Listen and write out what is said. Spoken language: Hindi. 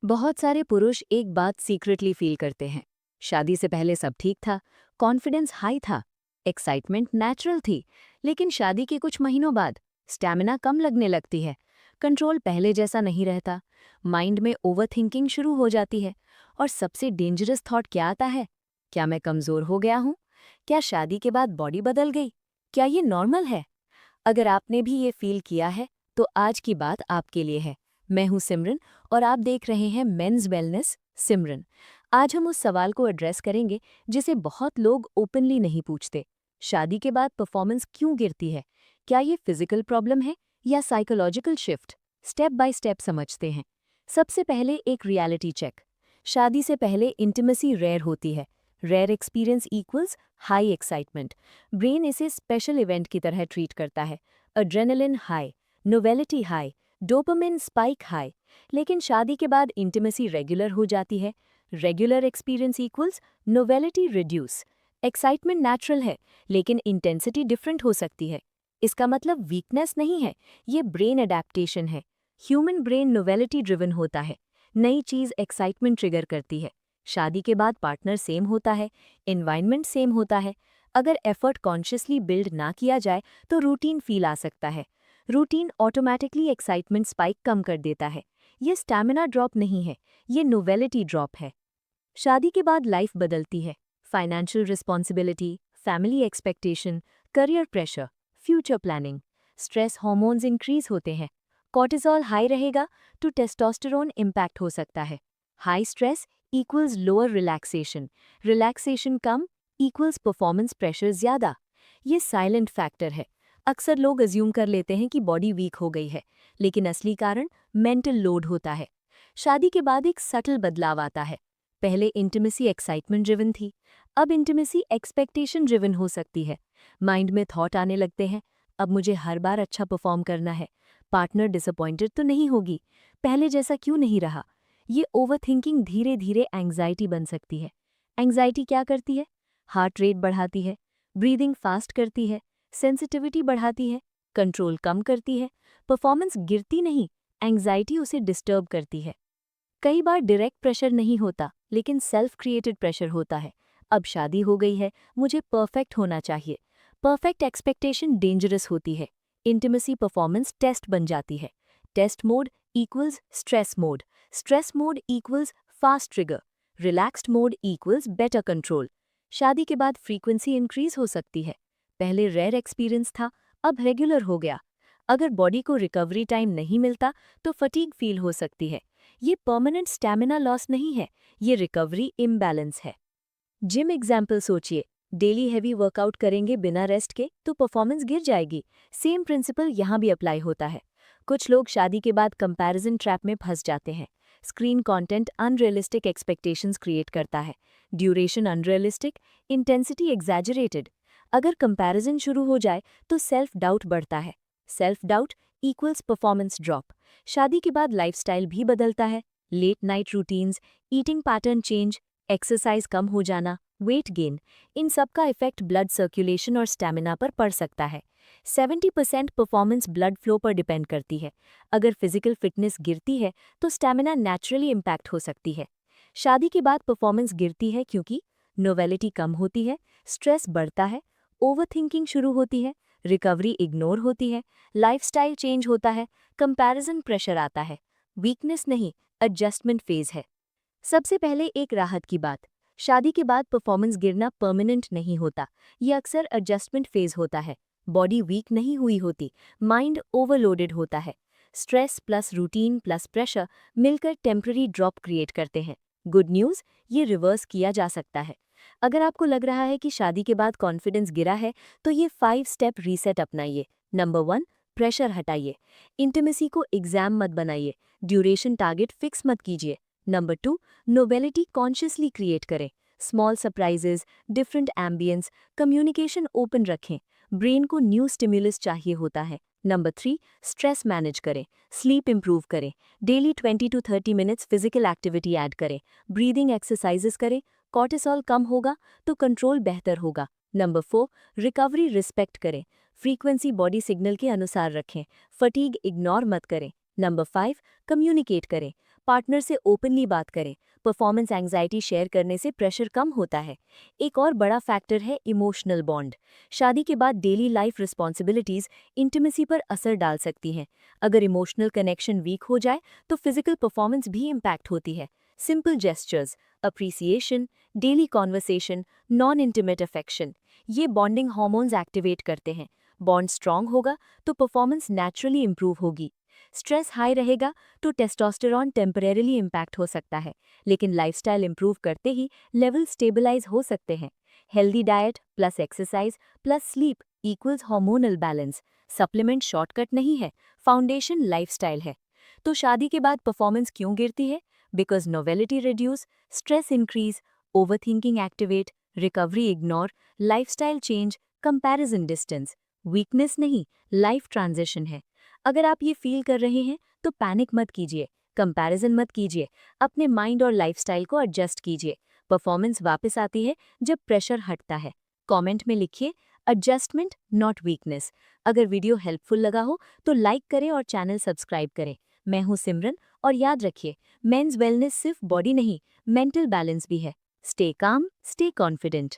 बहुत सारे पुरुष एक बात सीक्रेटली फील करते हैं। शादी से पहले सब ठीक था, कॉन्फिडेंस हाई था, एक्साइटमेंट नेचुरल थी, लेकिन शादी के कुछ महीनों बाद स्टैमिना कम लगने लगती है, कंट्रोल पहले जैसा नहीं रहता, माइंड में ओवरथिंकिंग शुरू हो जाती है और सबसे डेंजरस थॉट क्या आता है? क्या मैं कमज़ोर हो गया हूँ? क्या शादी के बाद बॉडी बदल गई? क्या ये नॉर्मल है? अगर आपने भी ये फील किया है, तो आज की बात आपके लिए है। मैं हूं सिमरन और आप देख रहे हैं मेंस वेलनेस सिमरन। आज हम उस सवाल को एड्रेस करेंगे जिसे बहुत लोग ओपनली नहीं पूछते। शादी के बाद परफॉर्मेंस क्यों गिरती है? क्या ये फिजिकल प्रॉब्लम है या psychological shift? Step by step समझते हैं। सबसे पहले एक रियलिटी चेक। शादी से पहले इंटिमेसी रेयर होती है। Rare experience equals high excitement. Brain इसे स्पेशल इवेंट की तरह ट्रीट करता है। Adrenaline high, novelty high, dopamine spike high. लेकिन शादी के बाद इंटिमेसी रेगुलर हो जाती है। Regular experience equals novelty reduce. Excitement natural है, लेकिन इंटेंसिटी डिफरेंट हो सकती है। इसका मतलब वीकनेस नहीं है, ये ब्रेन अडेप्टेशन है। ह्यूमन ब्रेन नोवेलिटी ड्रिवन होता है। नई चीज़ एक्साइटमेंट ट्रिगर करती है। शादी के बाद पार्टनर सेम होता है, एनवायरनमेंट सेम होता है। अगर एफर्ट कॉन्शियसली बिल्ड ना किया जाए तो रूटीन फील आ सकता है। रूटीन ऑटोमेटिकली एक्साइटमेंट स्पाइक कम कर देता है। ये स्टैमिना ड्रॉप नहीं है, ये नोवेलिटी ड्रॉप है। शादी के बाद लाइफ बदलती है। Financial responsibility, family expectation, career pressure, future planning, stress hormones increase होते हैं। कॉर्टिसोल हाई रहेगा तो टेस्टोस्टेरोन इम्पैक्ट हो सकता है। High stress equals lower relaxation, relaxation कम इक्वल्स परफॉर्मेंस प्रेशर ज़्यादा। ये साइलेंट फैक्टर है। अक्सर लोग अज्यूम कर लेते हैं कि बॉडी वीक हो गई है, लेकिन असली कारण मेंटल लोड होता है। शादी के बाद एक सटल बदलाव आता है। पहले इंटिमेसी एक्साइटमेंट ड्रिवन थी, अब इंटिमेसी एक्सपेक्टेशन ड्रिवन हो सकती है। माइंड में थॉट आने लगते हैं, अब मुझे हर बार अच्छा परफॉर्म करना है, पार्टनर डिसअपॉइंटेड तो नहीं होगी, पहले जैसा क्यों नहीं रहा। ये ओवरथिंकिंग धीरे धीरे एंग्जाइटी बन सकती है। एंग्जाइटी क्या करती है? हार्ट रेट बढ़ाती है, ब्रीदिंग फास्ट करती है, सेंसिटिविटी बढ़ाती है, कंट्रोल कम करती है। परफॉर्मेंस गिरती नहीं, एंग्जाइटी उसे डिस्टर्ब करती है। कई बार डायरेक्ट प्रेशर नहीं होता, लेकिन सेल्फ क्रिएटेड प्रेशर होता है। अब शादी हो गई है, मुझे परफेक्ट होना चाहिए। परफेक्ट एक्सपेक्टेशन डेंजरस होती है। इंटिमेसी परफॉर्मेंस टेस्ट बन जाती है। Test mode equals stress mode, stress mode equals fast trigger, relaxed mode equals better control. शादी के बाद फ्रीक्वेंसी इंक्रीज हो सकती है। पहले रेयर एक्सपीरियंस था, अब रेगुलर हो गया। अगर बॉडी को रिकवरी टाइम नहीं मिलता तो फटीग फील हो सकती है। ये परमानेंट स्टैमिना लॉस नहीं है, ये रिकवरी इम्बैलेंस है। जिम एग्जाम्पल सोचिए, डेली हैवी वर्कआउट करेंगे बिना रेस्ट के तो परफॉर्मेंस गिर जाएगी। सेम प्रिंसिपल यहाँ भी अप्लाई होता है। कुछ लोग शादी के बाद कंपैरिजन ट्रैप में फंस जाते हैं। Screen content unrealistic expectations create करता है, ड्यूरेशन अनरियलिस्टिक, इंटेंसिटी एग्जैजरेटेड। अगर कंपैरिजन शुरू हो जाए तो सेल्फ डाउट बढ़ता है। Self doubt equals performance drop. शादी के बाद लाइफस्टाइल भी बदलता है। Late night routines, eating pattern change, exercise कम हो जाना, वेट गेन, इन सब का इफेक्ट ब्लड सर्कुलेशन और स्टैमिना पर पड़ सकता है। 70% परफॉर्मेंस ब्लड फ्लो पर डिपेंड करती है। अगर फिजिकल फिटनेस गिरती है तो स्टैमिना नेचुरली इम्पैक्ट हो सकती है। शादी के बाद परफॉर्मेंस गिरती है क्योंकि नोवेलिटी कम होती है, स्ट्रेस बढ़ता है, ओवरथिंकिंग शुरू होती है, रिकवरी इग्नोर होती है, लाइफस्टाइल चेंज होता है, कंपैरिजन प्रेशर आता है। वीकनेस नहीं, एडजस्टमेंट फेज है। सबसे पहले एक राहत की बात, शादी के बाद परफॉर्मेंस गिरना परमानेंट नहीं होता, ये अक्सर एडजस्टमेंट फेज होता है। बॉडी वीक नहीं हुई होती, माइंड ओवरलोडेड होता है। Stress plus routine plus pressure मिलकर टेम्पररी ड्रॉप क्रिएट करते हैं। गुड न्यूज़, ये रिवर्स किया जा सकता है। अगर आपको लग रहा है कि शादी के बाद कॉन्फिडेंस गिरा है तो ये 5 स्टेप रीसेट अपनाइए। नंबर 1, प्रेशर हटाइए। इंटिमेसी को एग्जाम मत बनाइए, ड्यूरेशन टारगेट फिक्स मत कीजिए। नंबर 2, नोवेलिटी कॉन्शियसली क्रिएट करें। Small surprises, different ambience, communication open रखें। ब्रेन को न्यू स्टिम्युलस चाहिए होता है। नंबर 3, स्ट्रेस मैनेज करें, स्लीप इंप्रूव करें। Daily 20 to 30 minutes physical activity add करें, ब्रीदिंग एक्सरसाइजेस करें। कॉर्टिसोल कम होगा तो कंट्रोल बेहतर होगा। नंबर 4, रिकवरी रिस्पेक्ट करें, फ्रीक्वेंसी बॉडी सिग्नल के अनुसार रखें, फटीग इग्नोर मत करें। नंबर 5, कम्युनिकेट करें, पार्टनर से ओपनली बात करें। परफॉर्मेंस एंग्जाइटी शेयर करने से प्रेशर कम होता है। एक और बड़ा फैक्टर है इमोशनल बॉन्ड। शादी के बाद डेली लाइफ रिस्पॉन्सिबिलिटीज इंटीमेसी पर असर डाल सकती हैं। अगर इमोशनल कनेक्शन वीक हो जाए तो फिजिकल परफॉर्मेंस भी इम्पैक्ट होती है। Simple gestures, appreciation, daily conversation, non intimate affection, ये बॉन्डिंग हॉर्मोन्स एक्टिवेट करते हैं। बॉन्ड स्ट्रांग होगा तो परफॉर्मेंस नेचुरली इंप्रूव होगी। स्ट्रेस हाई रहेगा तो टेस्टोस्टेरॉन टेम्परेरीली इम्पैक्ट हो सकता है, लेकिन लाइफस्टाइल इंप्रूव करते ही लेवल स्टेबलाइज हो सकते हैं। Healthy diet plus exercise plus sleep equals hormonal balance. Supplement shortcut नहीं है, फाउंडेशन लाइफस्टाइल है। तो शादी के बाद परफॉर्मेंस क्यों गिरती है? Because novelty reduce, stress increase, overthinking activate, recovery ignore, lifestyle change, comparison distance. Weakness नहीं, लाइफ ट्रांजिशन है। अगर आप ये फील कर रहे हैं तो पैनिक मत कीजिए, कंपैरिजन मत कीजिए, अपने माइंड और लाइफस्टाइल को एडजस्ट कीजिए। परफॉर्मेंस वापस आती है जब प्रेशर हटता है। कमेंट में लिखिए एडजस्टमेंट नॉट वीकनेस। अगर वीडियो हेल्पफुल लगा हो तो लाइक करें और चैनल सब्सक्राइब करें। मैं हूं सिमरन और याद रखिए, मेंस वेलनेस सिर्फ बॉडी नहीं, मेंटल बैलेंस भी है। Stay calm, stay confident.